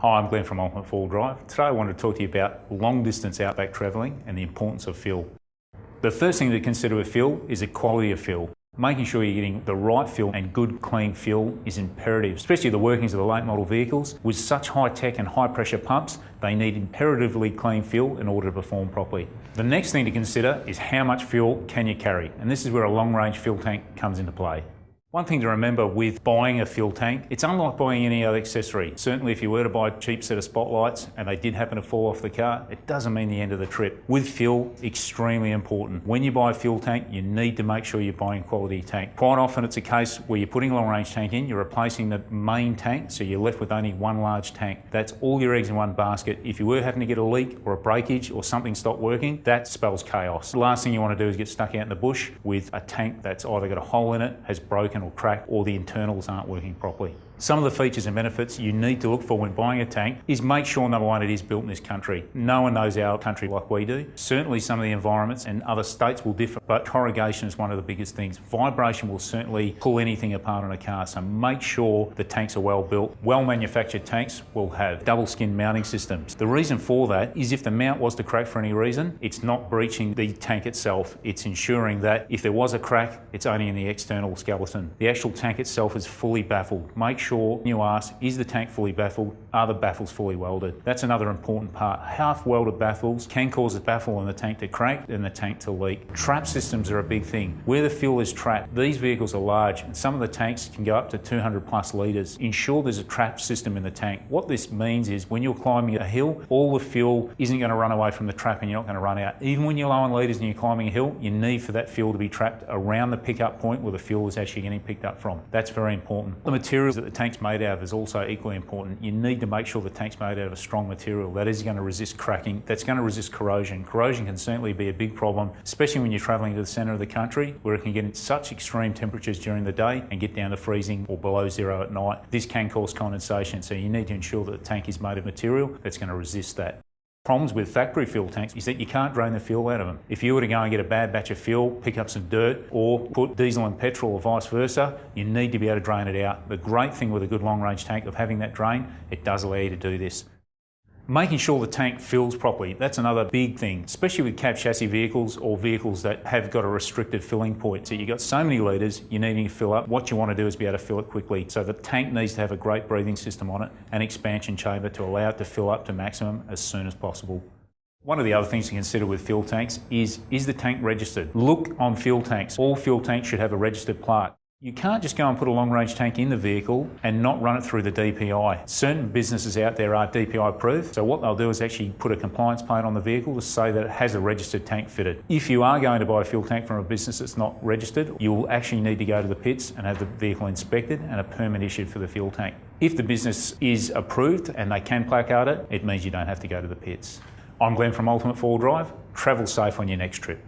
Hi, I'm Glenn from Ultimate 4-Wheel Drive. Today I wanted to talk to you about long distance outback travelling and the importance of fuel. The first thing to consider with fuel is the quality of fuel. Making sure you're getting the right fuel and good clean fuel is imperative, especially the workings of the late model vehicles. With such high tech and high pressure pumps, they need imperatively clean fuel in order to perform properly. The next thing to consider is how much fuel can you carry, and this is where a long range fuel tank comes into play. One thing to remember with buying a fuel tank, it's unlike buying any other accessory. Certainly if you were to buy a cheap set of spotlights and they did happen to fall off the car, it doesn't mean the end of the trip. With fuel, extremely important. When you buy a fuel tank, you need to make sure you're buying a quality tank. Quite often it's a case where you're putting a long range tank in, you're replacing the main tank, so you're left with only one large tank. That's all your eggs in one basket. If you were having to get a leak or a breakage or something stopped working, that spells chaos. The last thing you want to do is get stuck out in the bush with a tank that's either got a hole in it, has broken or cracked, or the internals aren't working properly. Some of the features and benefits you need to look for when buying a tank is make sure, number one, it is built in this country. No one knows our country like we do. Certainly some of the environments and other states will differ, but corrugation is one of the biggest things. Vibration will certainly pull anything apart on a car, so make sure the tanks are well built. Well manufactured tanks will have double skin mounting systems. The reason for that is if the mount was to crack for any reason, it's not breaching the tank itself. It's ensuring that if there was a crack, it's only in the external skeleton. The actual tank itself is fully baffled. Make sure you ask, is the tank fully baffled? Are the baffles fully welded? That's another important part. Half welded baffles can cause a baffle in the tank to crack and the tank to leak. Trap systems are a big thing. Where the fuel is trapped, these vehicles are large and some of the tanks can go up to 200 plus litres. Ensure there's a trap system in the tank. What this means is when you're climbing a hill, all the fuel isn't going to run away from the trap and you're not going to run out. Even when you're low on litres and you're climbing a hill, you need for that fuel to be trapped around the pickup point where the fuel is actually getting picked up from. That's very important. The materials that the tank's made out of is also equally important. You need to make sure the tank's made out of a strong material that is going to resist cracking, that's going to resist corrosion. Corrosion can certainly be a big problem, especially when you're travelling to the centre of the country where it can get in such extreme temperatures during the day and get down to freezing or below zero at night. This can cause condensation, so you need to ensure that the tank is made of material that's going to resist that. Problems with factory fuel tanks is that you can't drain the fuel out of them. If you were to go and get a bad batch of fuel, pick up some dirt, or put diesel and petrol or vice versa, you need to be able to drain it out. The great thing with a good long range tank of having that drain, it does allow you to do this. Making sure the tank fills properly, that's another big thing, especially with cab chassis vehicles or vehicles that have got a restricted filling point. So you've got so many litres, you're needing to fill up. What you want to do is be able to fill it quickly. So the tank needs to have a great breathing system on it, an expansion chamber to allow it to fill up to maximum as soon as possible. One of the other things to consider with fuel tanks is the tank registered? Look on fuel tanks. All fuel tanks should have a registered plaque. You can't just go and put a long range tank in the vehicle and not run it through the DPI. Certain businesses out there are DPI approved, so what they'll do is actually put a compliance plate on the vehicle to say that it has a registered tank fitted. If you are going to buy a fuel tank from a business that's not registered, you'll actually need to go to the pits and have the vehicle inspected and a permit issued for the fuel tank. If the business is approved and they can placard it, it means you don't have to go to the pits. I'm Glenn from Ultimate 4-Wheel Drive. Travel safe on your next trip.